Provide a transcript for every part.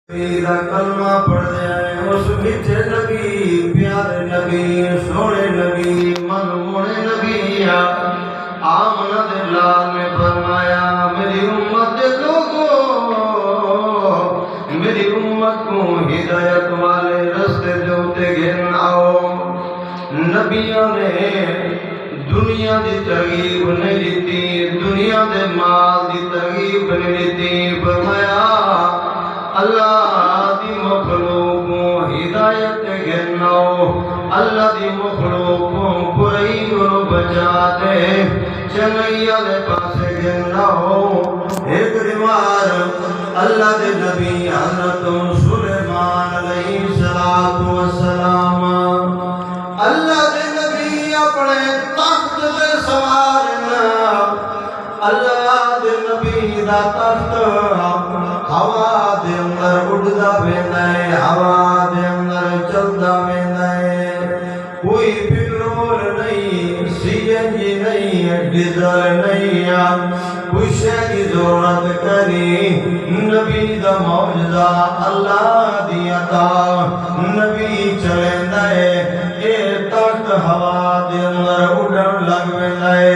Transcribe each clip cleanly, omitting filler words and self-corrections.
میرا کلمہ پڑھ جائے اس میٹھے نبی پیارے نبی سونے نبی منمونے نبی آمنہ دلال نے فرمایا میری امت لوگوں میری امت کو ہدایت والے رستے دوتے گھن آؤ نبیوں نے دنیا دی ترغیب نہیں دیتی دنیا دے مال دی ترغیب نہیں دیتی فرمایا اللہ دی مخلوقوں ہدایت گھنو اللہ دی مخلوقوں برائی کو بچا دے چنگیا دے پاسے گھنو ایک روار اللہ دے نبی حضرت سلیمان علیہ السلام اللہ دے نبی اپنے تخت دے سوارنا اللہ دے نبی دا تخت ہوا دے اندر اڑدا ویندا ہے ہوا دے اندر چلدا ویندا ہے کوئی پیٹرول نہیں سی این جی نہیں ڈیزل نہیں کچھ کی ضرورت کریں نبی دا معجزہ اللہ دی عطا نبی چلیندا ہے اے تخت ہوا دے اندر اڑن لگ ویندا ہے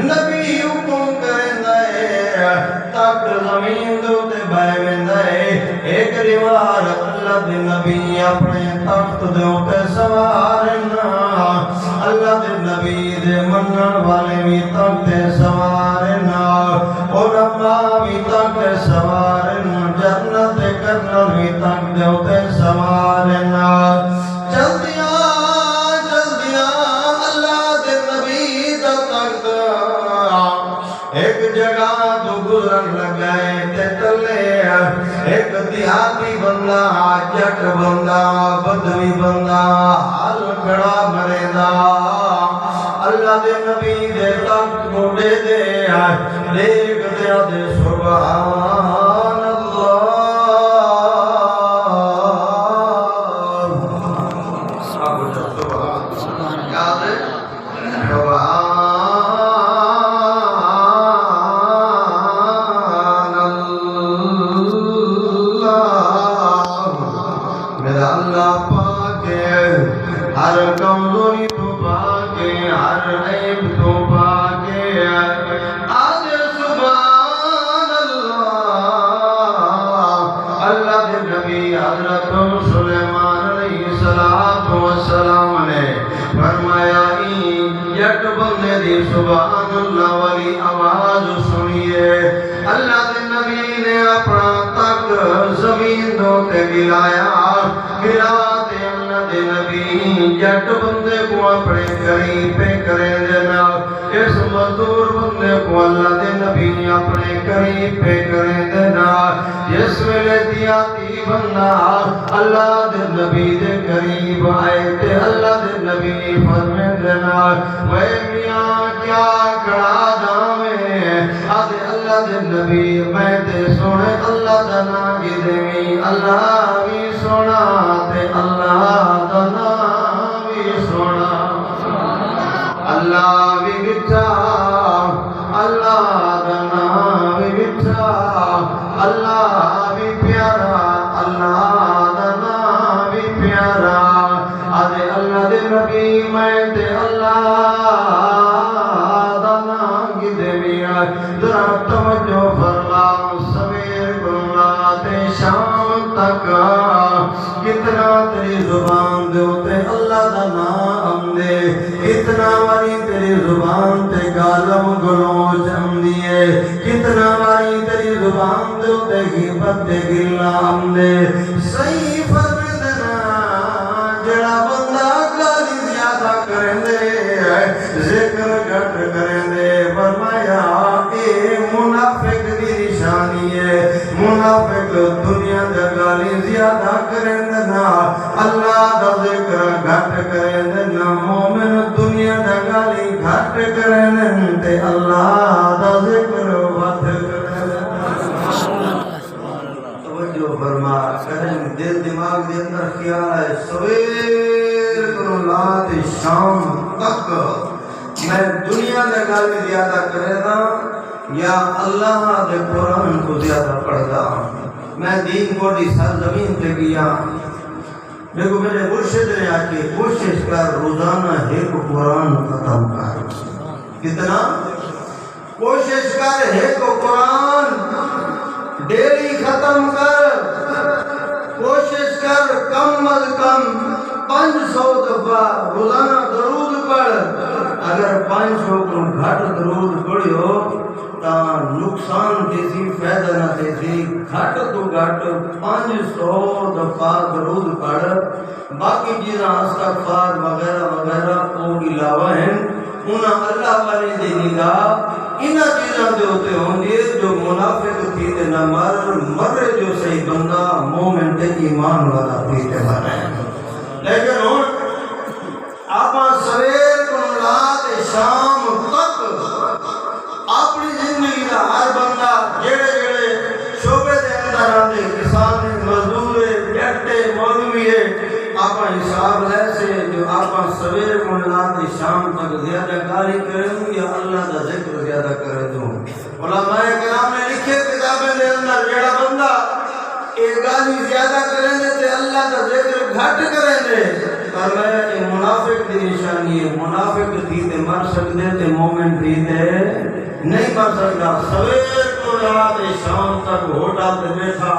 نبی حکم کریندا ہے تخت زمین دے تے بہ ویندا ہے ایک روار اللہ دے نبی اپنے تخت دے تے سوارنا اللہ دے نبی دے منن والے بھی تخت تے سوارنا علماء بھی تخت تے سوارنا جنت کرنل بھی تخت دے تے سوارنا جلدیاں اللہ دے نبی دا تخت ایک جگہ تو گزرن لگائے تے تلے ایک دیہاتی بندہ جٹ بندہ بدوی بندہ حال کھڑا مریندا اللہ دے نبی دے تخت کو دے دیکھ دے سبحان اللہ یاد ہے اللہ پاک ہر کمزوری تو پاک ہر عیب تو پاک آج سبحان اللہ اللہ دے نبی حضرت سلیمان علیہ السلام نے فرمایا یک بندے دی سبحان اللہ والی آواز سنیے اللہ دے نبی نے اپنا تک زمین دو تے گلایا گلا تے اللہ دے نبی جٹ بندے کو اپنے قریب پہ کریں دینا اس مزدور بندے کو اللہ دے نبی اپنے قریب پہ کریں دینا جس ویلے دیاتی بندہ اللہ دے نبی دے قریب آئے تے اللہ دے نبی فرمے دینا وے میاں کیا کڑا دامے آدھے اللہ دے نبی میں تے سونے اللہ دا نام کی دیوی اللہ بھی سونا تے اللہ دا نام بھی سونا اللہ بھی بٹھا اللہ دا نام بھی بٹھا اللہ بھی پیارا اللہ دا نام بھی پیارا آدھے اللہ دے نبی میں تے اللہ دا نام کی دیوی ذرا توجہ فرما سویر گناہ تے شام تک کتنا تیری زبان دے ہوتے اللہ دا نام دے کتنا واری تیری زبان تے گالم گلوچ ہم دیئے کتنا واری تیری زبان دے ہوتے غیبت تے گلام دے صحیح فرم دینا جڑا بندہ گالی زیادہ کریں دے ذکر گھٹ کریں دے فرمایا اے منافق دی نشانی ہے منافق دنیا دا گالی زیادہ کریں دینا اللہ دا ذکر گھٹ کریں دینا مومن دنیا دا گالی گھٹ کریں دینا تے اللہ دا ذکر وقت کریں دینا توجہ فرما کریں دل دماغ دے اندر خیال ہے سویر کرو لات شام تک میں دنیا دا گالی زیادہ کریں دا یا اللہ دے قرآن کو زیادہ پڑھتا میں دین کو دی سرزمین تے گیا دیکھو میرے مرشد نے آ کے کوشش کر روزانہ ایک قرآن ختم کر کتنا کوشش کر ایک قرآن ڈیلی ختم کر کوشش کر کم از کم 500 دفعہ روزانہ درود پڑھ اگر 500 کو گھٹ درود پڑھو تا نقصان دیسی فائدہ نہ دیسی گھٹ تو گھٹ 500 دفعہ درود پڑھ باقی چیزاں استغفار وغیرہ وغیرہ وہ علاوہ ہیں انہاں اللہ والے دی نگاہ انہاں چیزاں دے ہوتے ہوں گے جو منافق تھی تے نہ مرے جو صحیح بندہ مومن تے ایمان والا تھی تے مرے لیکن ہوں آپ سویر کو رات شام تک اپنی زندگی کا ہر بندہ جڑے جڑے شعبے دے اندر آتے کسان مزدور جٹے مولوی آپ حساب لے سے جو آپ سویر کو رات شام تک زیادہ کاری کریں دوں یا اللہ کا ذکر زیادہ کریں دوں علماء کرام نے لکھے کتابیں دے اندر جڑا بندہ ایک گالی زیادہ کریں دے تے اللہ کا ذکر گھٹ کریں دے فرمایا کہ منافق دی نشانی ہے منافق تھی تے مر سکتے تے مومن تھی تے نہیں مر سکتا سویر کو رات شام تک ہوٹل تے بیٹھا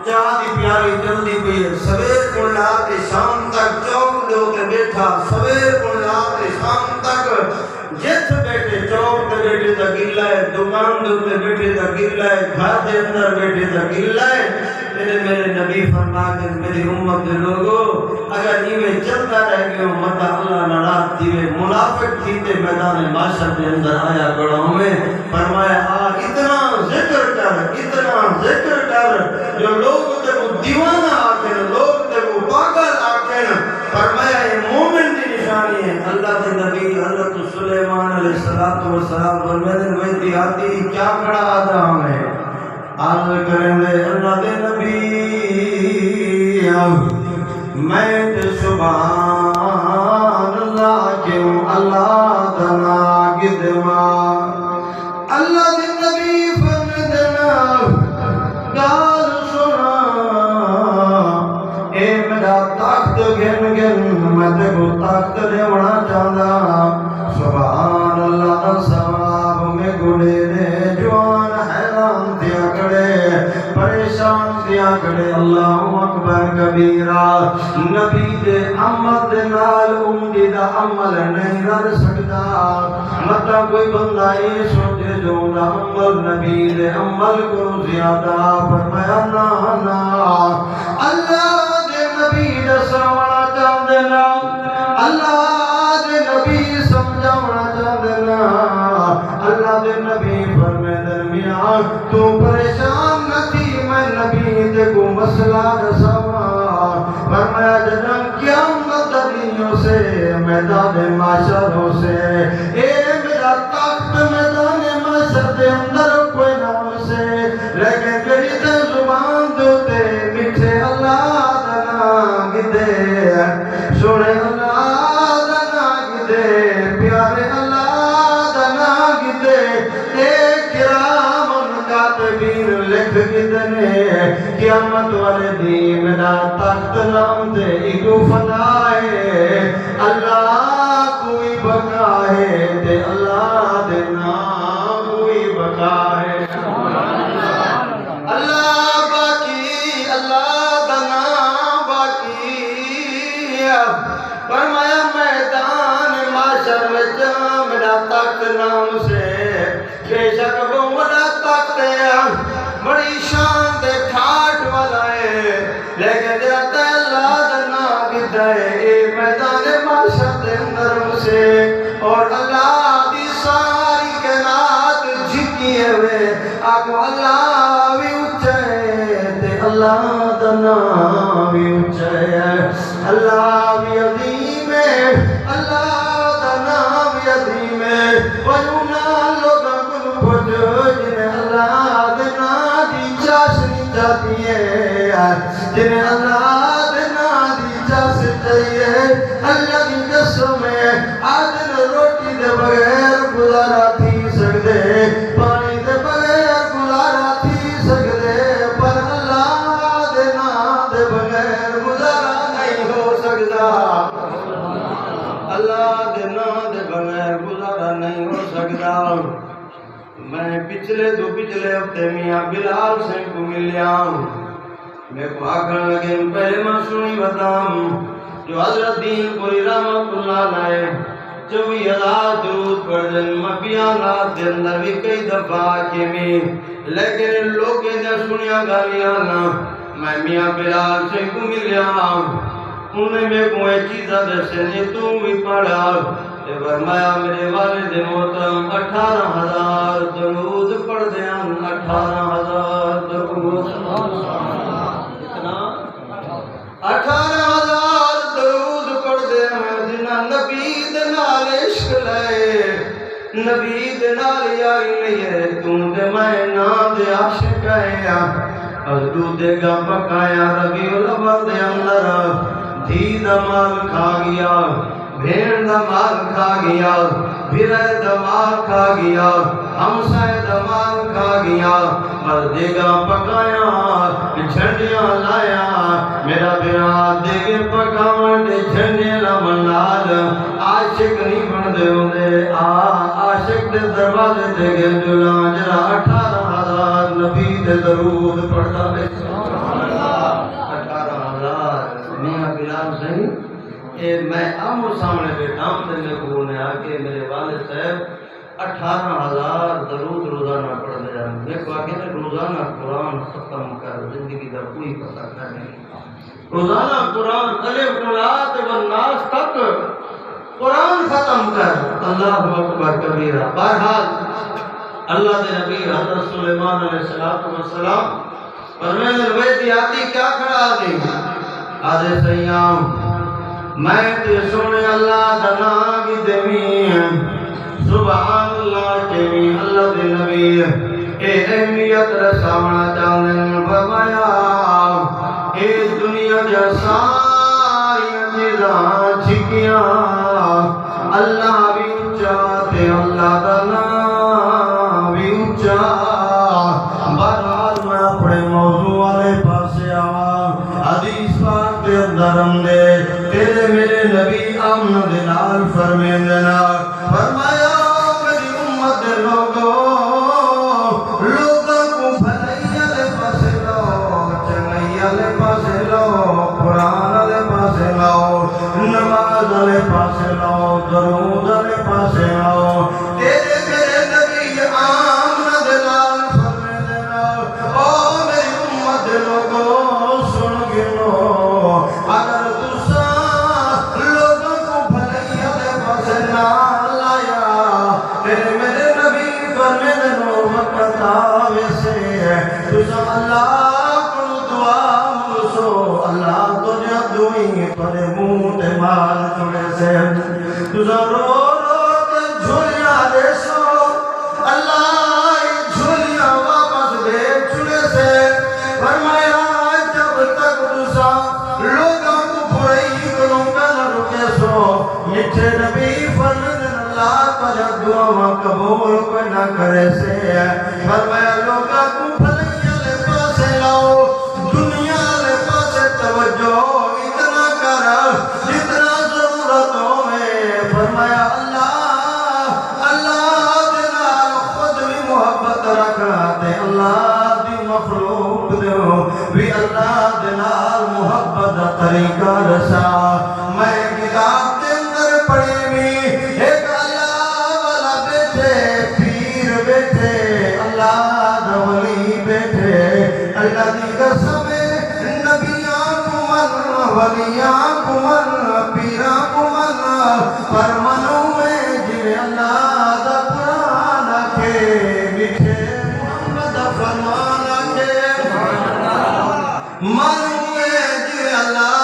چاہ دی پیاری جلدی پئی سویر کو رات شام تک چوک دے تے بیٹھا سویر کو رات شام تک جت بیٹھے چوک تے بیٹھے تا گلا ہے دکان دے تے بیٹھے تا گلا ہے گھر دے اندر بیٹھے تا گلا ہے میرے نبی فرما کے میری امت کے لوگوں اگر یہ چلتا رہ گئے مت اللہ ناراض تھی منافق تھی تے میدان معاشر کے اندر آیا گڑوں میں فرمایا اتنا ذکر کر جو لوگ تے وہ دیوانہ آکھن لوگ تے وہ پاگل آکھن فرمایا یہ مومن کی نشانی ہے اللہ کے نبی حضرت سلیمان علیہ السلام فرماتے ہیں وہ دیہاتی کیا کھڑا آدم ہے عرض کریں دے اللہ دے نبی میں تے سبحان اللہ کیوں اللہ دنا گدما اللہ دے نبی فرمدنا گال سنا اے میرا طاقت گن میں تے کو طاقت دیونا چاہتا سبحان اللہ دا ثواب میں گڑے دے جوان حیران دیا کڑے پریشان دیا کڑے اللہ اکبر کبیرہ نبی دے عمل دے نال امدی دا عمل نہیں رہ سکتا مطلع کوئی بندہ یہ سوچے جو دا عمل نبی دے عمل کو زیادہ فرمایا نا اللہ دے نبی دے سروانا چاہ دینا اللہ دے نبی سمجھاونا چاہ دینا اللہ دے نبی فرمے درمیان تو پریشان نہ تھی میں نبی دے کو مسئلہ دسوا فرمایا جنم قیامت دنیوں سے میدان معاشروں سے اے میرا طاقت میدان معاشر دے اندر کوئی نام سے لیکن جڑی تے زبان دوتے میٹھے اللہ دنا گدے سونے اللہ دنا گدے پیارے اللہ دنا گدے ایک کرام کاتبین لکھ گدنے قیامت والے دین میرا تخت نام دے ایگو فدائے اللہ کوئی بقائے تے اللہ دے نام کوئی بقائے اللہ باقی اللہ دا نام باقی فرمایا میدان معاشر میں جا میرا تخت نام سے بے شک وہ بڑا تخت ہے بڑی شان دے ٹھاٹ والا ہے لیکن جاتا ہے اللہ دا نام کتا ہے اے میدان معاشر دے اندر سے اور اللہ دی ساری کائنات جھکی ہوئے آکو اللہ بھی اچھے تے اللہ دا نام بھی اچھے اللہ بھی عظیم ہے اللہ دا نام بھی عظیم ہے ویونا لوگاں کو پھجو جنہیں اللہ دے نام دی چاشنی چاہتی ہے جنہیں اللہ دے نام دی چاشنی چاہیے اللہ کی قسم ہے آدن روٹی دے بغیر گزارا تھی سکتے پانی دے بغیر گزارا تھی سکتے پر اللہ پچھلے ہفتے میاں بلال سے کو ملیا میں کو آکھن لگے پہلے میں سنی بتام جو حضرت دین پوری رحمت اللہ علیہ 24,000 درود پڑھ دن بیانات دے اندر بھی کئی دفعہ کے میں لیکن لوگ نے سنیا گالیاں نا میں میاں بلال سے کو ملیا انہیں میں کو ایک چیزہ دسے نے تو بھی پڑھا فرمایا میرے والد محترم 18,000 درود پڑھ دیں 18,000 درود کتنا 18,000 درود پڑھ دیں جنہ نبی دنال عشق لائے نبی دنال یاری لئے تم دے میں نا دے عاشق آیا حضرت دے گا پکایا ربی الاول دے اندر دھی دمال کھا گیا بھیڑ دمال کھا گیا بھیرے دمال کھا گیا ہمسائے دمال کھا گیا مردے گا پکایا جھنڈیاں لایا میرا بیرا دے گے پکاون دے جھنڈیاں لمنال عاشق نہیں بن دے ہوندے عاشق دے دروازے دے گے جلان جرا 18,000 نبی دے درود پڑھتا بے 18,000 میاں بلال صحیح میں آمو سامنے بیٹھا ہوں دنے کو بولنے آکے میرے والد صاحب 18,000 درود روزانہ پڑھ دیا میں کو آکے روزانہ قرآن ختم کر زندگی کا کوئی پتہ نہیں روزانہ قرآن الف قرآت والناس تک قرآن ختم کر اللہ اکبر کبیرہ بہرحال اللہ دے نبی حضرت سلیمان علیہ السلام فرمائے الویدی آتی کیا کھڑا دی آدھے سیام میں تے سونے اللہ دنا بھی دمین سبحان اللہ چیمی اللہ دے نبی اے اہمیت رساونا چاندن فرمایا اے دنیا جا ساری چیزاں چھکیاں اللہ بھی اچھا تے اللہ دنا بھی اچھا بہرحال میں اپنے موضوع والے پاسے آوا حدیث پاک دے اندر ہم دے تیرے میرے نبی آمن دلال فرمین دینا فرمایا میری امت دے لوگوں کو بھلائیہ لے پاسے لو چنگئیہ لے پاسے لو قرآن لے پاسے لو نماز لے پاسے لو درود لے پاسے لو تیرے میرے نبی آمن دلال فرمین دینا او میری امت دے لوگوں سن گنو اگر اللہ کو دعا ملسو اللہ تجھے دعویں پر موت مال تمہیں سے تجھے رو کے جھولیاں دے سو اللہ جھولیاں واپس دے چھلے سے فرمایا جب تک دوسرا لوگوں کو برائی کروں گا نہ رکے سو میٹھے نبی فرمد اللہ تجھے دعا قبول کوئی نہ کرے سے فرمایا لوگوں کو دنیا لے پاسے توجہ اتنا کر جتنا ضرورتوں میں فرمایا اللہ دنال خود بھی محبت رکھنا تے اللہ دی مخلوق دیو بھی اللہ دنال محبت طریقہ رسا میں کتاب کے اندر پڑھی بھی ایک اللہ والا بیٹھے پیر بیٹھے اللہ دولی بیٹھے اللہ دی قسم نبیاں کو من ولیاں کو من پیراں کو من پر منو میں جن اللہ دا قرآن کے مٹھے محمد فرمان کے منو میں جن اللہ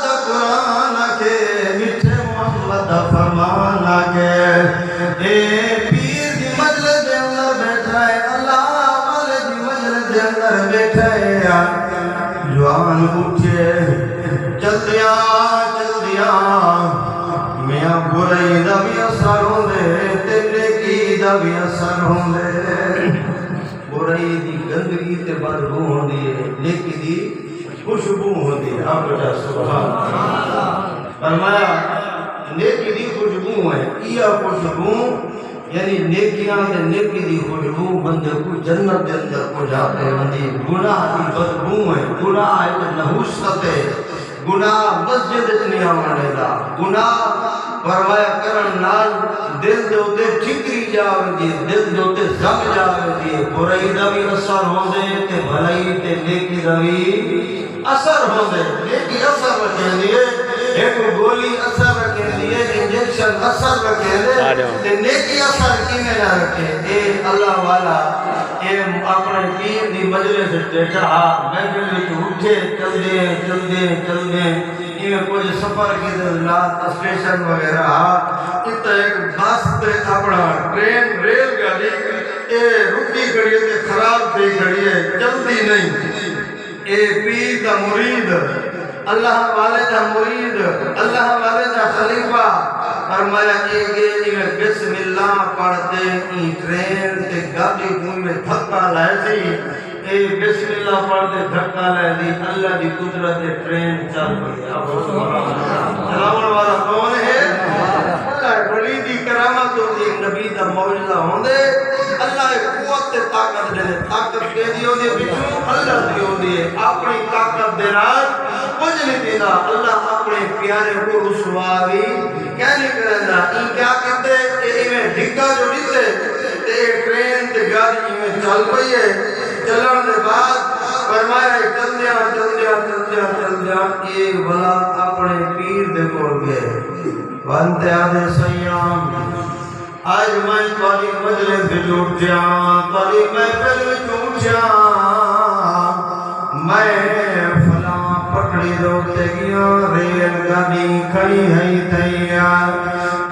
دا قرآن کے مٹھے محمد فرمان کے اے پیر دی مجلس دے اندر بیٹھا ہے اللہ والے دی مجلس دے اندر بیٹھا ہے جوان اٹھے چل دیا میاں برائی دا بھی اثر ہوں دے تیرے کی دا بھی اثر ہوں دے برائی دی گندگی تے بدبو ہوں دی نیکی دی خوشبو ہوں دی آپ بچا سبحان فرمایا نیکی دی خوشبو ہے یہ خوشبو یعنی نیکیاں دے نیکی دی خوشبو بندے کو جنت دے اندر پہنچاتے بندی گناہ دی بدبو ہے گناہ ہے نحوست ہے گناہ مسجد اتنی آمانے دا گناہ فرمایا کرن نال دل دے ہوتے ٹھکری جاوے دی دل دے ہوتے زم جاوے دی برائی دا بھی اثر ہوں دے تے بھلائی تے نیکی دا بھی اثر ہوں دے نیکی اثر رکھیں دیئے ایک گولی اثر رکھیں دیئے انجیکشن اثر رکھیں دے تے نیکی اثر کی میں نہ رکھیں اے اللہ والا اے اپنے پیر دی مجلس بیٹھا محفل وچ اٹھے چل دے یہ کوئی سفر کی رات اسٹیشن وغیرہ اتنا ایک بس تے اپنا ٹرین ریل گاڑی اے رکی کھڑی ہے خراب تھی کھڑی ہے چلتی نہیں اے پیر دا مرید اللہ والے دا مرید اللہ والے دا خلیفہ فرمایا کہ بسم اللہ پڑھتے ای ٹرین تے گاڑی کوئی میں دھکا لائے سی اے بسم اللہ پڑھتے دھکا لائے دی اللہ دی قدرت ٹرین چل پڑی چلاون والا کون ہے اللہ بڑی دی کرامت ہوندی نبی دا معجزہ ہوندے اللہ قوت طاقت دے طاقت دے دی ہوندی وچوں اللہ دی ہوندی ہے اپنی طاقت دے نال کچھ نہیں دینا اللہ اپنے پیارے کو رسوا بھی کہنے کرنا ان کیا کہتے کہ میں ڈھگا جو دیتے تے ٹرین تے گاڑی میں چل پئی ہے چلن دے بعد فرمایا چل دیا یہ بلا اپنے پیر دے کول گئے بنتے آدھے سیام آج میں تاری مجلس بھی جھوٹ جاں تاری محفل بھی جھوٹ جاں میں فلاں پکڑی دوتے گیا ریل گاڑی کھڑی ہے تیار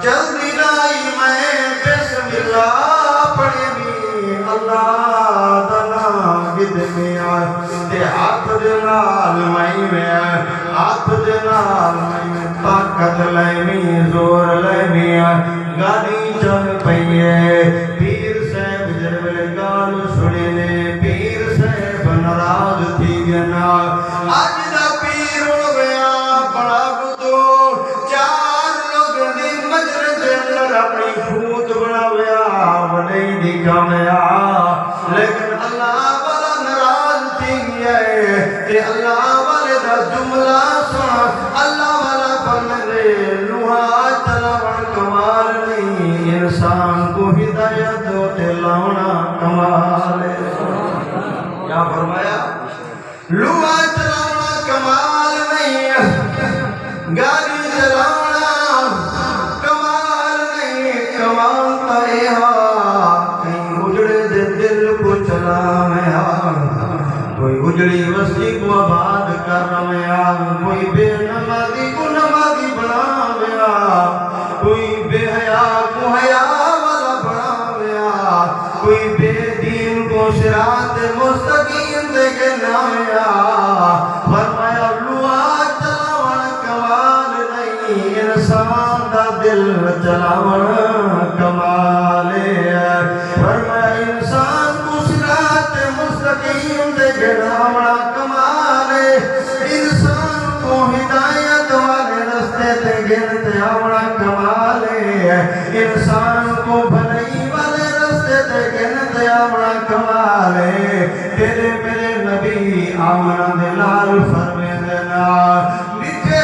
جلدی لائی میں بسم اللہ پڑھی بھی اللہ دنا گد میں آئے تے ہاتھ دنال میں ہاتھ دنال میں طاقت لائمی زور لائمی گاڑی چل پئیے پیر صاحب جربل گال سڑے نے پیر صاحب نراض تھی گنا آج دا پیر ہو گیا بڑا بدور چار لوگ دی مجرد اندر اپنی خود بنا گیا بڑی دکھا گیا لیکن اللہ والا نراض تھی گیا ہے اللہ والے دا جملہ سنا اللہ والا فرمائے لوہا چلاون کمال نہیں انسان کو ہدایت ہوتے لاؤنا کمال ہے کیا فرمایا لوہا چلاونا کمال نہیں گاڑی چلاونا کمال نہیں کمال تائے کہیں اجڑے دے دل کو چلا میں کوئی اجڑی وسطی کو آباد کر رہا کوئی بے نمازی کو نمازی بنا گیا کوئی بے حیا کو حیا والا بنا گیا کوئی بے دین کو صراط مستقیم دے کے نامیا فرمایا لوہا چلاون کمال نہیں انسان دا دل چلاون کمال ہے فرمایا انسان کو صراط مستقیم دے کے نامنا کمال ہے انسان کو ہدایت والے رستے تے گنتے آونا کمال ہے انسان کو بھلائی والے رستے تے گنتے آونا کمال ہے تیرے میرے نبی آونا دلال فرمے دینا میٹھے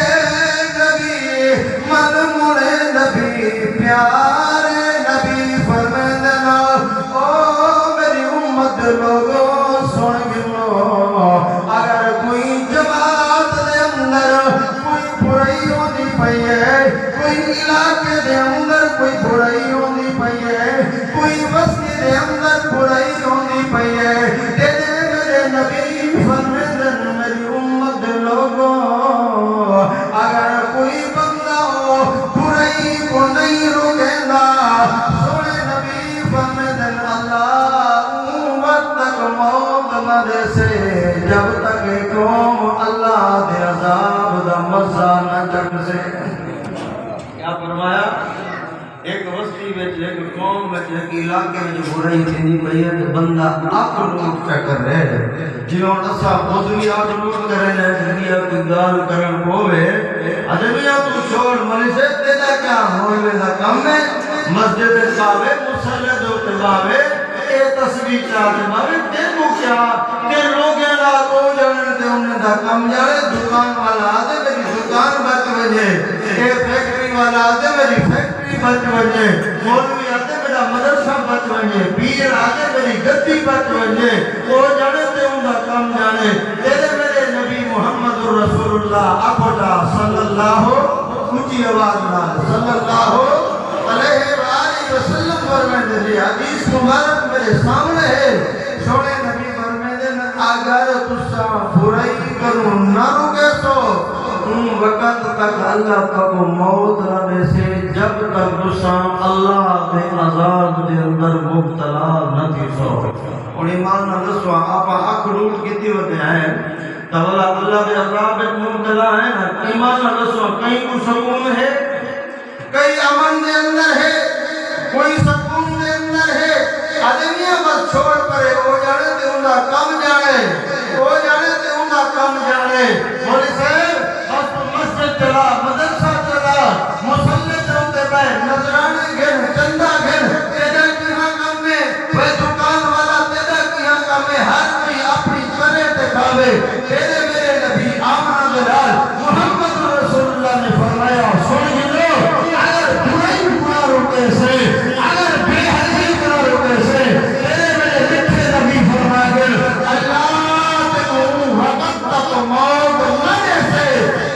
نبی من مڑے نبی پیارے نبی فرمے دینا او میری امت لوگوں سن گنو اگر کوئی جماعت دے اندر کوئی برائی ہوندی پئی ہے کوئی علاقے دے اندر کوئی برائی ہوندی پئی ہے کوئی بستی دے اندر برائی ہوندی پئی ہے تیرے میرے نبی فرمائیں میری امت لوگوں اگر کوئی بندہ ہو برائی کو نہیں روکیندا سونے نبی فرمائیں اللہ امت تک موت نہ دے سے جب تک قوم اللہ دے عذاب دا مزہ نہ چکھ سے کیا فرمایا ایک وسطی میں ایک قوم میں ایک علاقے میں جو برائی تھی پئی ہے کہ بندہ آپ لوگ کیا کر رہے ہیں جنہوں نے سا خودوی آپ لوگ کر رہے ہیں دنیا کی گال کرن کوے ادبیات تو چھوڑ ملی سے تیدا کیا ہوئے دا کم ہے مسجد صاحب باوے اے تصویر چاہتے باوے دیکھو کیا کہ لوگیں لا کو جاننے دے انہیں دا کم جانے دکان والا آدھے میری دکان بچ وجے اے فیکٹری والا آدھے میری فیکٹری بچ وجے مولوی آدھے میرا مدرسہ بچ وجے پیر آدھے میری گدی بچ وجے وہ جانے دے انہیں دا کم جانے تیرے میرے نبی محمد رسول اللہ اکھوٹا صلی اللہ اونچی آواز نال صلی اللہ علیہ وآلہ وسلم فرمائے دے حدیث مبارک میرے سامنے ہے سونے نبی فرمائے دے اگر تسا برائی کرو نہ رکے تو وقت تک اللہ تک موت نہ دے سے جب تک تسا اللہ دے عذاب دے اندر مبتلا نہ تھی سو اور ایمان نہ دسوا آپ آنکھ روٹ کیتی ہوتے ہیں تولا اللہ دے عذاب دے مبتلا ہے نا ایمان نہ دسوا کہیں کو سکون ہے کئی امن دے اندر ہے کوئی سکون دے اندر ہے آدمیاں بس چھوڑ پڑے وہ جانے تے انہا کم جانے وہ جانے تے انہا کم جانے مولی صاحب بس تو مسجد چلا مدرسہ چلا مسلح چلتے بے نظرانے گھن چندہ گھن تیدہ کیہاں کم میں وہ دکان والا تیدہ کیہاں کم میں ہر کوئی اپنی کرے تے کھاوے تیرے میرے نبی آمنہ بلال محمد رسول اللہ نے فرمایا سن گلو اگر برائی نہ روکے سے اگر بے حضی نہ روکے سے تیرے میرے لکھے نبی فرما گل اللہ تے وقت تک موت نہ دے سے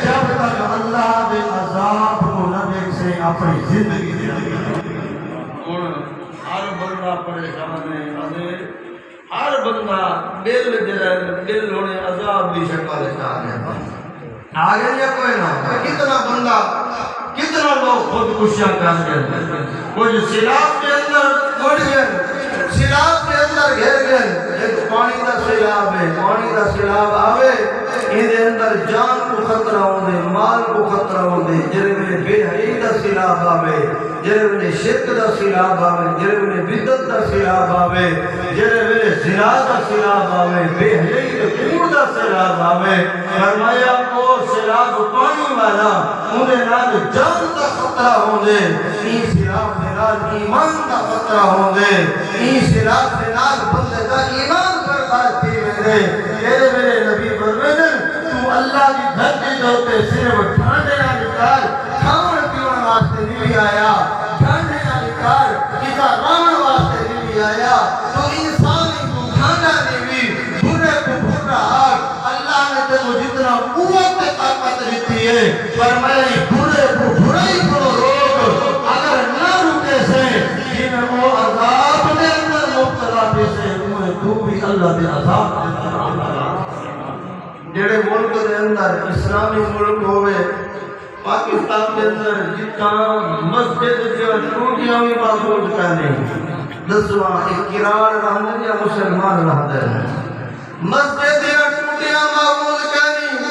جب تک اللہ دے عذاب کو نہ دیکھ سے اپنی زندگی دے ہر بندہ پریشان ہے ہر بندہ دل ہونے عذاب بھی شکل چاہتے ہیں آگے یا کوئی نہ کتنا بندہ کتنا لوگ خود کشیاں کر گئے کچھ سیلاب کے اندر مڑ گئے سیلاب کے اندر گھر گئے ایک پانی دا سیلاب ہے پانی دا سیلاب آوے اندے اندر جان کو خطرہ ہوندے مال کو خطرہ ہوندے جرے میں بے حیی دا سیلاب آوے جرے میں شرک دا سیلاب آوے جرے میں بدعت دا سیلاب آوے جرے میں زنا دا سیلاب آوے بے حیی دا کوڑ دا سیلاب آوے فرمایا او سیلاب پانی والا انہیں نال جان دا خطرہ ہوندے این سیلاب دے نال ایمان دا خطرہ ہوندے این سیلاب دے نال بندے دا ایمان برباد تھی ویندے تیرے میرے نبی فرمائے تو اللہ کی دھرتی دوتے صرف ٹھانڈے نہ نکال کھاون پیون واسطے نہیں آیا ٹھانڈے نہ نکال کتا رامن واسطے نہیں آیا تو انسانی کو ٹھانڈا نہیں بھی برے کو برا آگ اللہ نے تیرے جتنا قوت طاقت دیتی ہے فرمایا برے کو برائی کو روک اگر نہ رکے سے جن وہ عذاب دے اندر مبتلا بھی سے انہیں تو بھی اللہ دے عذاب دے جڑے ملک دے اندر اسلامی ملک ہوئے پاکستان دے اندر جتنا مسجد جو ٹوٹیاں بھی معبود کرنے دسواں ایک کرار رہنے یا مسلمان رہتے ہیں مسجد یا ٹوٹیاں معبود کرنے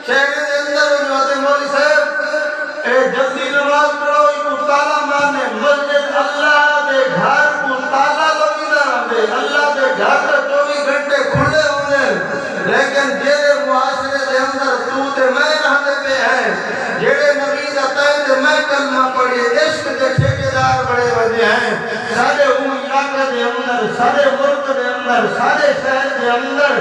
شہر دے اندر جو مولی صاحب اے جلدی نماز پڑھو ایک تالا مانے مسجد اللہ دے گھر کو تالا لگی نہ دے اللہ دے گھر 24 گھنٹے کھلے ہونے لیکن جیرے معاشرے دے اندر تو تے میں رہنے پہ ہے جیرے نبی دا تائید میں کلمہ پڑھی عشق دے ٹھیکیدار بڑے وجہ ہیں سارے علاقے دے اندر سارے ملک دے اندر سارے شہر دے اندر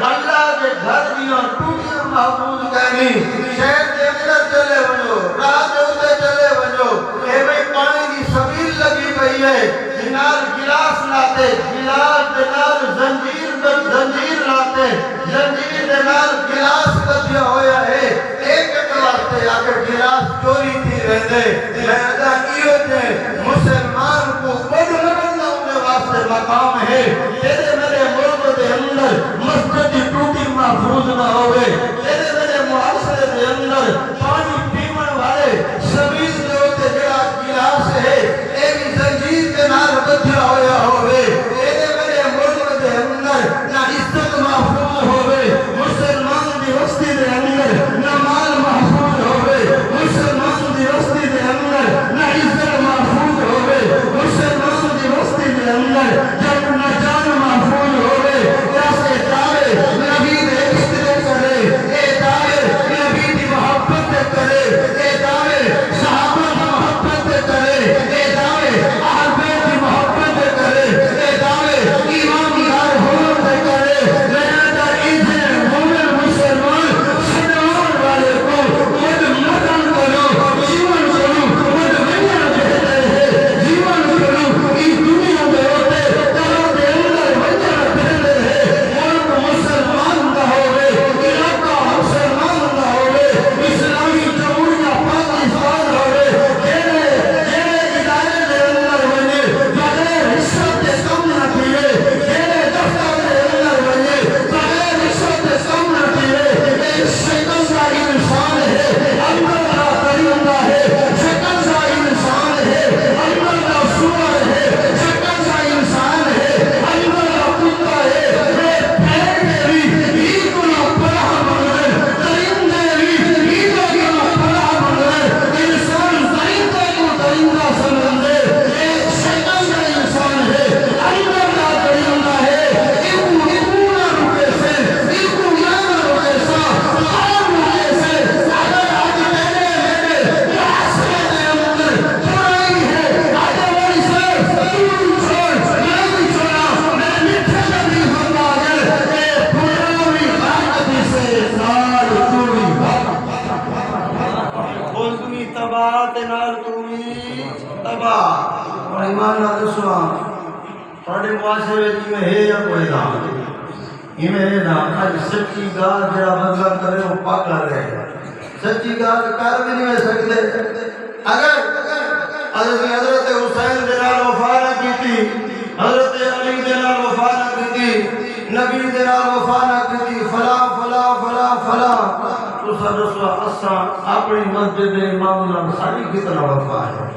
اللہ دے گھر دیاں ٹوٹیاں محفوظ کرنی شہر دے اندر چلے ونجو راہ دے اندر چلے ونجو اے بھئی پانی دی سبیل لگی پئی ہے جنال گلاس لاتے گلاس دے نال زنجیر لاتے زنجیر دے نال گلاس کدیا ہویا ہے ایک واسطے اگر گلاس چوری تھی رہتے میں ادا کیوں تھے مسلمان کو بڑھ لگنا ہونے واسطے مقام ہے تیرے میرے ملک دے اندر مسجد ٹوٹی محفوظ نہ ہوئے تیرے میرے معاشرے دے اندر پانی پیمن والے سبیل دے ہوتے جڑا گلاس ہے ایک زنجیر کے نال بدھیا ہویا ہوئے تیرے میرے ملک دے اندر نہ عزت محفوظ ہوئے مسلمان دی وسطی دے اندر نہ مال محفوظ ہوئے مسلمان دی وسطی دے اندر نہ عزت محفوظ ہوئے مسلمان دی وسطی دے اندر جب نہ جان محفوظ ہوئے کیسے چاہے نبی دے اشترے کرے وفات نال توی تباہ اور ایمان نہ دسوا تھوڑے معاشرے میں ہے یا کوئی نہ میں نہ اج سچی گال جڑا بندہ کرے وہ پاگل رہے سچی گال کر بھی نہیں سکتے اگر حضرت حسین دے نال وفا نہ کیتی حضرت علی دے نال وفا نہ کیتی نبی دے نال وفا نہ کیتی فلاں فلاں فلاں فلاں تو سرسوا اساں اپنی مسجد امام نال ساری کتنا وفا ہے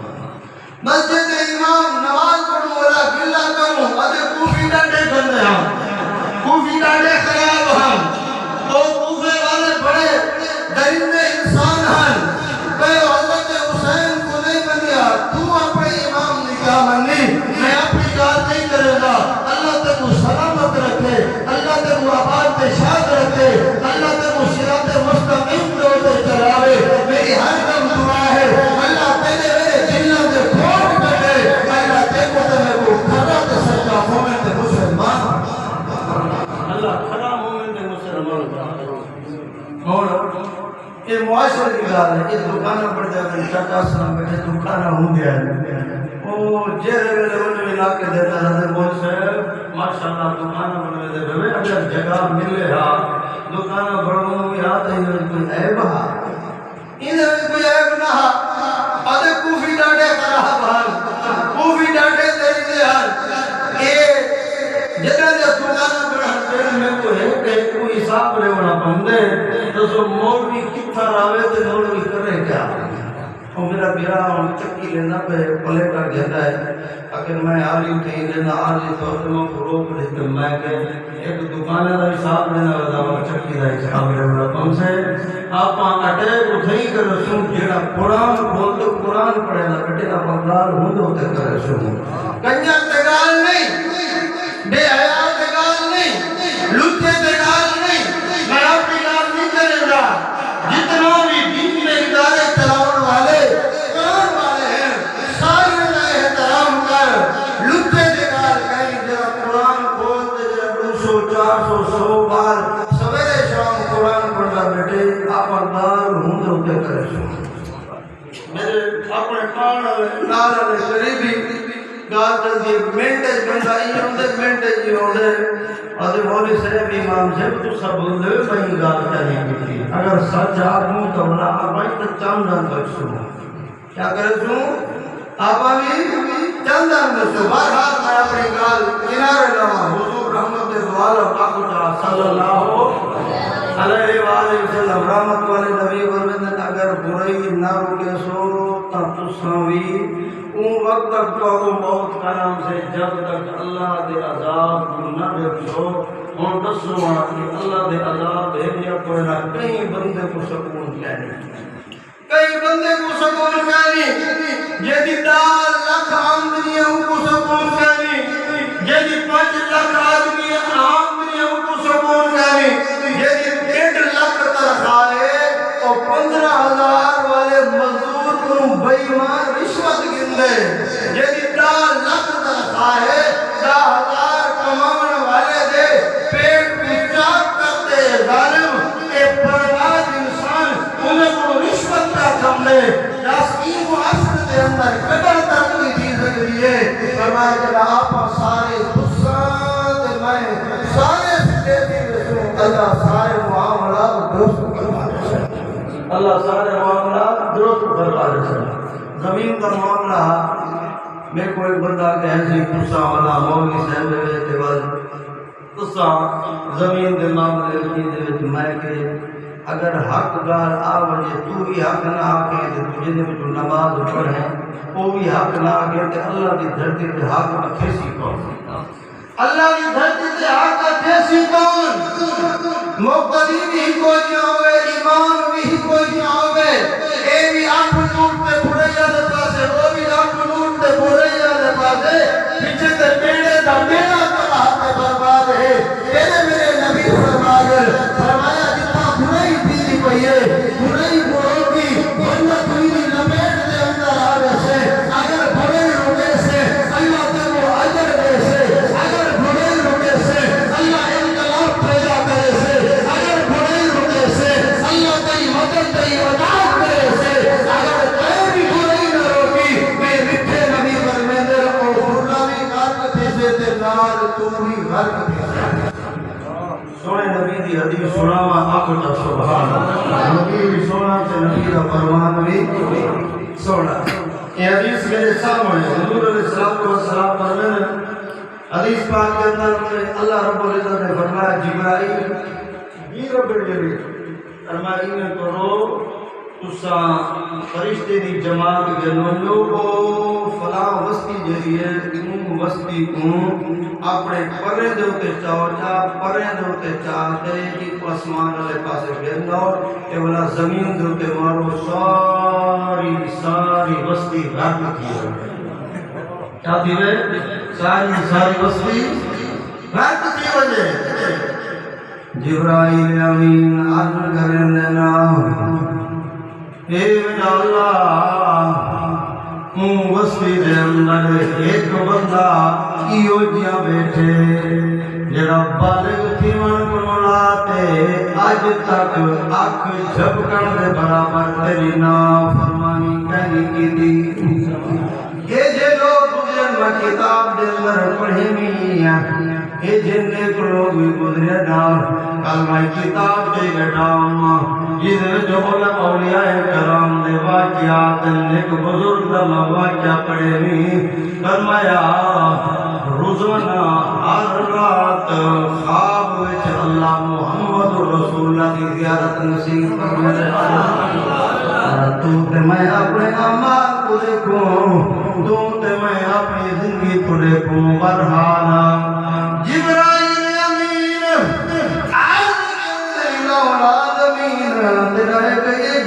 مسجد امام نماز پڑھوں والا گلا کروں ادے کوفی ڈاڈے بندے ہاں کوفی ڈاڈے خراب ہیں تو کوفے والے بڑے درندے انسان ہیں کہ حضرت حسین کو نہیں بنیا تو اپنے امام نے کیا منی میں اپنی گال نہیں کرے گا اللہ تے کو سلامت رکھے اللہ تے کو آباد تے شاد رکھے اللہ تے کو صراط مستقیم پہ چلاوے میری ہر دم دعا ہے اللہ تیرے میرے جنوں سے کھوٹ کٹے اللہ تے کو تے کو کھڑا تے سچا مومن تے مسلمان اللہ کھڑا مومن تے مسلمان اور یہ معاشرے کی گال ہے یہ دکانہ پڑ جاتے ہیں چاچا سلام بیٹھے دکانہ ہوں گیا ہے وہ جیرے ویلے انہیں ملا کے دیتا ہے بول سے ماشاءاللہ دکانہ بڑھنے دے بھوے اگر جگہ ملے ہاں دکانہ بڑھوں گی ہاں تو انہیں کوئی عیب ہاں انہیں کوئی عیب نہ ہاں ادھے کوفی ڈاڑے خراب ہاں کوفی ڈاڑے تیری دے ہاں جگہ دے دکانہ بڑھنے میں کوئی ہے کہ کوئی حساب رہے ہونا بندے تو سو مولوی کتھا راوے تے مولوی کرے کیا اور میرا بیرا ہم چکی لینا پہ پلے کا گھنٹا ہے اگر میں آلی اٹھیں لینا آلی تو میں روک لیتے میں کہ ایک دکانے دا حساب لینا رہا وہ چکی دا حساب لینا ہم سے آپ اٹھے اٹھیں کر رسول جیڑا قرآن کھول تو قرآن پڑھے نا بیٹے آپ اقدار ہوں تو ہوتے کر رسول کنجا تگال نہیں بے حیاء تگال نہیں لچے تگال نہیں میں آپ کی گال نہیں کرے گا جتنا بھی دین میں ادارے چلاؤن والے قرآن والے ہیں سارے میں احترام کر لچے تگال کہیں جب قرآن کھولتے جب 200 400 100 بار سویرے شام قرآن پڑھنا بیٹے آپ اقدار ہوں تو ہوتے کر رسول میرے اپنے نالا نے قریبی گال کر دیئے مینٹیج بندہ ہی ہوندے مینٹیج ہی ہوندے اور مولی صاحب امام صاحب تو سب ہوندے بھئی گال چاہیے کتی اگر سچ آپ ہوں تو بلا آبائی تو چاندان بچ سوں کیا کرے سوں آبائی چاندان بچ سوں بارحال میں اپنی گال کنارے لما حضور رحمت دوالہ پاکتا صلی اللہ علیہ وآلہ وسلم رحمت والے نبی ورمدن اگر برائی نہ روکے سو تب تو سنوی ان وقت تک تو موت کا نام سے جب تک اللہ دے عذاب کو نہ دیکھو اور دسو کہ اللہ دے عذاب دے دیا کوئی نہ کئی بندے کو سکون کہنی کئی بندے کو سکون کہنی جیدی 4 لاکھ آمدنی ہے ان کو سکون کہنی جیدی 5 لاکھ آدمی ہے آمدنی ہے ان کو سکون کہنی جیدی 1.5 لاکھ تنخواہ ہے اور 15,000 والے مزدور کو بےمان رشوت گندے جیدی 4 لاکھ تنخواہ ہے 10,000 کماؤن والے دے پیٹ پچاک کرتے ظالم اے برباد انسان انہیں کو رشوت کا کم لے جاسقین کو عصر دے اندر قدر تک کوئی چیز لگی ہے فرمائے کہ آپ سارے خصات میں سارے سکتے تھی رسول اللہ سارے معاملات درست کروا دے اللہ سارے معاملات درست کروا دے زمین کا معاملہ میں کوئی بندہ کہ ایسے قصہ والا مولی صاحب دے اعتبار قصہ زمین دے معاملے کی دے میں کہ اگر حق گار آوجے تو بھی حق نہ آکے تو تجھے دے جو نماز پڑھیں وہ بھی حق نہ آکے تو اللہ دی دھرتی تے حق کیسی کون اللہ دی دھرتی تے حق کیسی کون مقتدی بھی کوئی ہوئے امام بھی کوئی ہوئے اے بھی آپ نور تے پڑھیا دے پاسے وہ بھی آپ نور تے پڑھیا دے پاسے پیچھے تے پیڑے دا میرا تباہ تے برباد ہے تیرے میرے نبی فرمایا جتنا برائی تیری پئی ہے برائی بروگی ورنہ تیری لپیٹ دے اندر آگے سے اگر برائی روکے سے اللہ تے وہ اجر دے سے اگر برائی روکے سے اللہ انقلاب پیدا کرے سے اگر برائی روکے سے اللہ تیری مدد تیری وجاہت کرے سے اگر کوئی بھی کہ سناوا آخر تک سبحان نبی بھی سونا سے نبی کا فرمان بھی سونا. یہ حدیث میرے سامنے حضور علیہ السلام فرماتے ہیں حدیث پاک کے اندر اللہ رب العزت نے فرمایا جبرائیل بھی رب العزت فرمایا کرو تسا فرشتے دی جماعت جنوں کو فلاں وستی جڑی ہے انہوں وستی کو اپنے پرے دے تے چاو چا پرے دے چاہ دے کہ آسمان والے پاسے گھندو اے والا زمین دے تے مارو ساری وستی غرق تھی کیا تھی وے ساری وستی غرق تھی وجہ جبرائیل امین عرض کرن دینا اے اللہ وستی دے اندر ایک بندہ ایو جیا بیٹھے جڑا بالغ تھی من کو لاتے اج تک اکھ جھپکن دے برابر تیری نافرمانی کہیں کیتی یہ جے لوگ گزرن میں کتاب دے اندر پڑھے میاں یہ جننے کو لوگ بھی گزرے نا کلمہ کتاب دے گٹاؤں جنہیں جو علماء اولیاء کرام دے واقعات نیک بزرگ دا واقعہ پڑھے بھی فرمایا روزانہ ہر رات خواب وچ اللہ محمد رسول اللہ کی زیارت نصیب فرمائے تو تے میں اپنے اعمال کو دیکھوں تو تے میں اپنی زندگی کو دیکھوں برحالا جبرائیل امین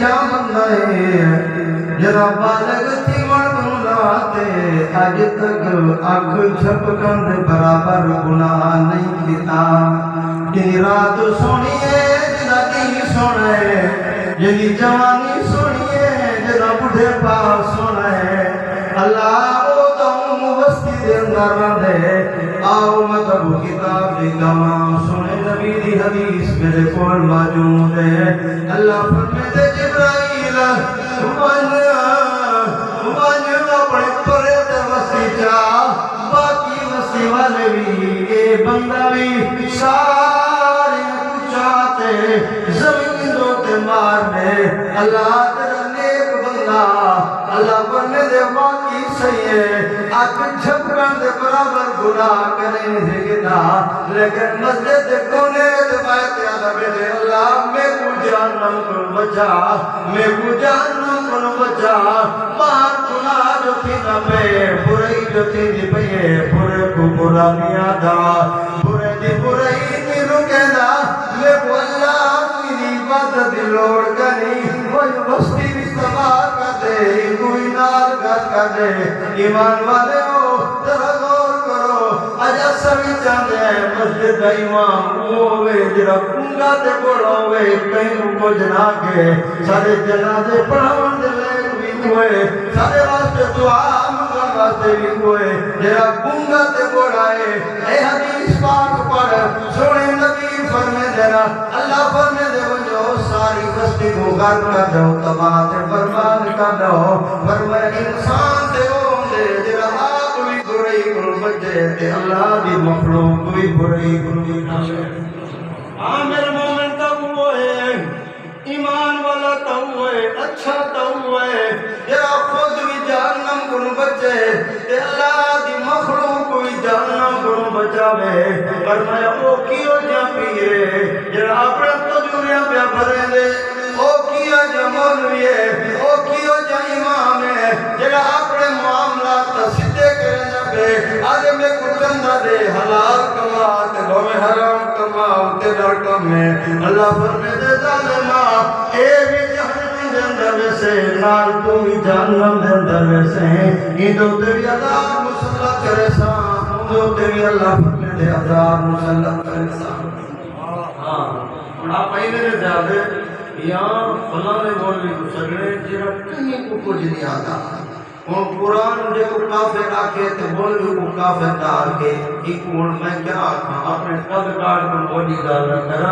جام بندہ ہے جرا بالغ تھی من لاتے اج تک اکھ جھپکن دے برابر گناہ نہیں کیتا کہ رات سونی ہے جدا کی سونا ہے جدی جوانی سونی ہے جدا بڑھے پاس سونا ہے اللہ او تو وستی دے اندر رہندے آؤ مطلب کتاب دی گواہ سنے نبی دی حدیث میرے کول موجود ہے اللہ فرماتے جبرائیل من اپنے پرے تے وستی چا باقی وستی والے بھی اے بندہ بھی سارے چاہتے زمین دو تے مارنے اللہ تیرا نیک بندہ اللہ بننے دے باقی صحیح ہے آج جھپکن دے برابر گناہ کریں سکتا لیکن مسجد دے کونے دے بائے عذاب دے اللہ میں کو جہنم کو بچا میں کو جہنم کو بچا مار گناہ جو تھی نہ پہ برائی جو تھی دی پہ برے کو برا نیا دا برے دی برائی نی رکے دا میں کو اللہ میری عبادت لوڑ کریں وہی بستی بھی تباہ کر دے کوئی نال گھر کر دے ایمان والے ہو ذرا غور کرو اجا سبھی چاہتے ہیں مسجد کا امام ہوئے جرا کنگا تے بڑا ہوئے کہیں کو جنا کے سارے جنازے پڑھاون دے لے بھی ہوئے سارے واسطے دعا منگن واسطے بھی ہوئے جرا کنگا تے بڑا ہے اے حدیث پاک پڑھ سونے نبی فرمے دینا اللہ فرمے دے جو ساری بستی کو غرق کر دو تباہ تے برباد کر دو فرمائے انسان تے ہوندے جرا آپ بھی برائی کو بچے تے اللہ دی مخلوق بھی برائی کو بچے عامر مومن تو ہوئے ایمان والا تو ہوئے اچھا تو ہوئے جرا خود بھی جہنم کو بچے تے اللہ دی مخلوق بھی جہنم کو بچاوے فرمایا او کیو جا پیے جرا اپنا تجوریاں پہ بھرے دے او کیا جا مولوی ہے او کیو جا امام ہے جرا اپنے معاملات سیدھے کرنے پہ آدھے میں کچھ چندہ دے حلال کما تے گو میں حرام کما تے ڈر کم ہے اللہ فرمے دے ظالمہ اے بھی جہنم دے اندر ویسے نال تو بھی جہنم دے اندر ویسے یہ دو تیری عذاب مسلط کرے سا دو تیری اللہ فرمے دے عذاب مسلط کرے سا آپ آئی میرے زیادہ یہاں فلاں نے بولی کو سگڑے جرا کہیں کو کچھ نہیں آتا اور قرآن جے کو کافر آکے تو بولی کو کافر دار کے ایک اور میں کیا آتا اپنے قد کارڈ کو بولی دار نہ کرا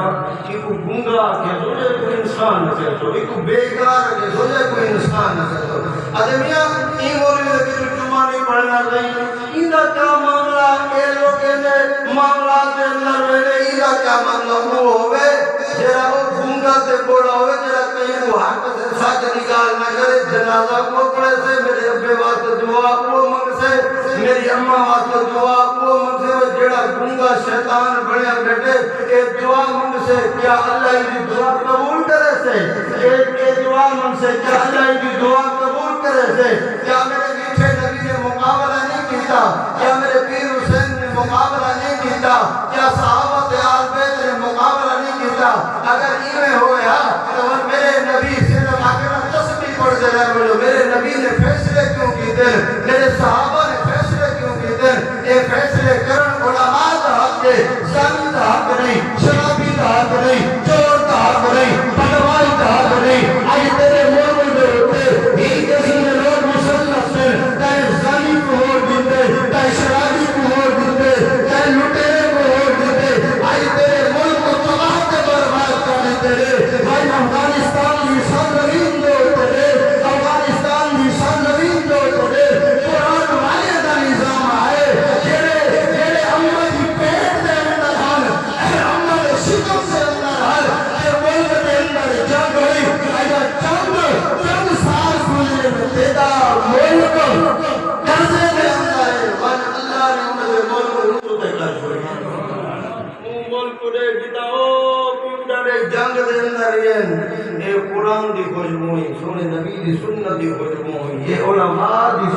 ایک کو گونگا آکے سوچے کوئی انسان نہ کرتو ایک کو بیکار آکے سوچے کوئی انسان نہ کرتو آدمیاں این بولی لگی جو جمعہ نہیں پڑھنا رہی ایدہ کیا معاملہ اے لوگے نے معاملات دے اندر ویلے ایلا کیا مطلب ہوئے جرا وہ گونگا تے بولا ہوئے جرا کہیں وہ حق سے سچ نکال نہ کرے جنازہ کو پڑے سے میرے ابے واسطے دعا کو منگ سے میری اماں واسطے دعا کو منگ سے جڑا گونگا شیطان بڑھیا بیٹھے اے دعا منگ سے کیا اللہ کی دعا قبول کرے سے اے دعا منگ سے کیا اللہ کی دعا قبول کرے سے کیا میرے میٹھے نبی نے مقابلہ نہیں کیتا کیا میرے پیر حسین نے مقابلہ نہیں کیتا کیا صحابہ آل بیت نے مقابلہ نہیں کیتا اگر ایویں ہویا تو میرے نبی صرف آخر تسبیح پڑھ دے رہے بولو میرے نبی نے فیصلے کیوں کیتے میرے صحابہ نے فیصلے کیوں کیتے اے فیصلے کرن علماء دا حق ہے زانی دا حق نہیں شرابی دا حق نہیں چور دا حق نہیں پٹوائی دا حق نہیں آئی تیرے مولوی دے ہوتے ہی کسی نے لوگ مسلط سے تائے زانی کو ہور دیتے تائے شرابی کو ہور دیتے تائے لٹیرے کو ہور دیتے آئی تیرے ملک کو تباہ کے برباد کرنے تیرے بھائی افغانستان کی سرزمین دو تیرے افغانستان کی سرزمین دو تیرے قرآن والے دا نظام آئے جیڑے امہ کی پیٹ دے اندر حال امہ دے شکم سے اندر حال اے ملک دے اندر جنگ ہوئی اگر چند سال کھولے میں تیدا ملک کرزے دے اندر ہے اللہ نے انہوں نے ملک کو تے کر چھوڑی ملک دے جتاؤ جنگ دے اندر یہ قرآن دی خوشبو ہے سونے نبی دی سنت دی خوشبو ہے یہ علماء دی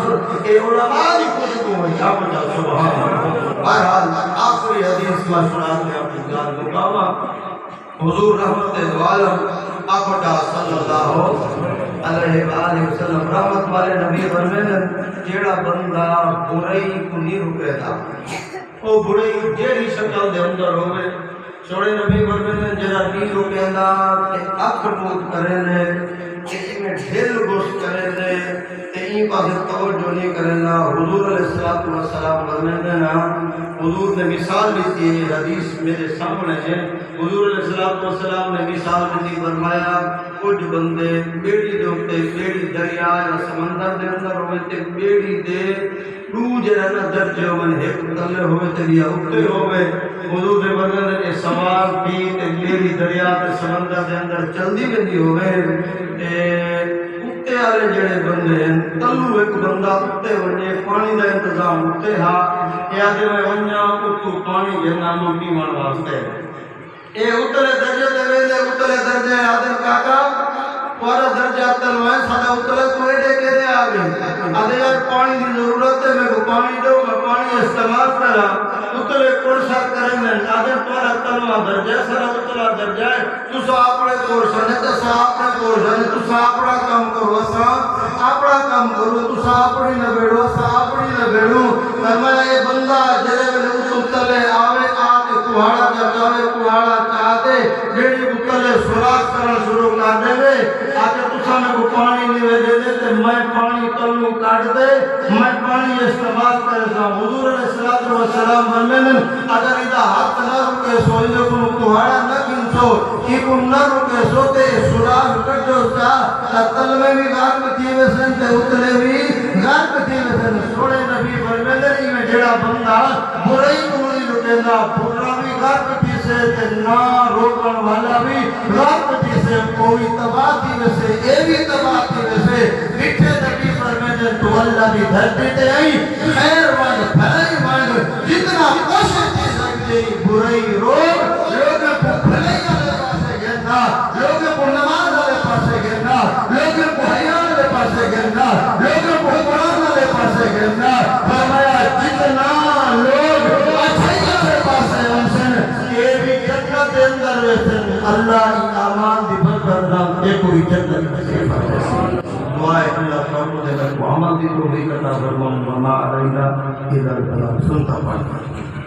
خوشبو ہے آپ جا سبحان اللہ بہرحال آخری حدیث میں سنات میں اپنی جان مقامہ حضور رحمت عالم آپ جا صلی اللہ علیہ وآلہ وسلم رحمت والے نبی فرمین جیڑا بندہ برائی کو نہیں رکے تھا وہ برائی جیڑی شکل دے اندر ہوئے سوڑے نبی فرمائے جرا نیلو کہندا کہ اکھ بوت کرے نے کہ میں ڈھل گوش کرے نے تے این پاس توجہ نہیں کرے نا حضور علیہ السلام فرمائے نا حضور نے مثال دی تھی حدیث میرے سامنے ہے حضور علیہ السلام نے مثال دی فرمایا کچھ بندے بیڑی دے اوپر بیڑی دریا یا سمندر دے اندر ہوئے تے بیڑی دے دو جڑا نا درجے ہوئے ایک تلے ہوئے تے لیا اٹھے ہوئے حضور نے فرمایا کہ سوار بھی تے بیڑی دریا تے سمندر دے اندر چلدی ویندی ہوئے اٹھے والے جڑے بندے ہیں تلو ایک بندہ اٹھے ونجے پانی دا انتظام اٹھے ہاں یا دے میں ونجا اتو پانی جنا نو پیون واسطے اے اتلے درجے دے ویندے اتلے درجے آدم کاکا پورا درجہ تلو ہے سادہ اتلے تو ایڈے کے دے آگئے آدھے یار پانی دی ضرورت ہے میں کو پانی دو میں پانی استعمال کرا اتلے کورسا کریں میں آدھے پورا تلو درجہ سارا اتلا درجہ ہے تو سا اپنے کورسا نے تو سا اپنے کورسا نے تو سا اپنا کام کرو سا اپنا کام کرو تو سا اپنی نبیڑو سا اپنی نبیڑو میں یہ بندہ جلے میں اتلے آوے آتے کوہاڑا جاوے کوہاڑا چاہتے جیڑی اتلے سراغ کرنا شروع کر دے وے آتے تسا میں کو پانی نہیں دے دے تے میں پانی تلو کاٹ دے میں پانی استعمال کرے سا حضور علیہ السلام فرمائے اگر ادھا ہاتھ نہ رکے سو ادھا کو کوہاڑا نہ گنسو کی کو نہ رکے سو تے سراغ کٹ جو سا تل میں بھی غرق تھی ویسن تے اتلے بھی غرق تھی ویسن سوڑے نبی فرمائے میں جڑا بندہ برائی کو نہیں رکیندہ برا بھی غرق تھی سے تے نہ روکن والا بھی غرق تھی سے کوئی تباہ تھی ویسے اے بھی تباہ تھی ویسے مٹھے نبی فرمائے تو اللہ بھی دھرتے تے آئی خیر وانگ بھلائی وانگ جتنا کوشش تھی سکتے برائی روک لوگوں کو بھلائی والے پاسے گرنا لوگوں کو نماز والے پاسے گرنا لوگوں کو حیاء والے پاسے گرنا لوگوں کو قرآن والے پاسے گرنا فرمایا جتنا لوگ اچھائی والے پاسے ہمسن یہ بھی جنت کے اندر ویسن اللہ امان دی برکت دے کوئی جنت نصیب فرمائے دعائے اللہ فرمو دے محمد دی توفیق عطا فرمائے وما علینا الا البلاغ سنتا پڑھنا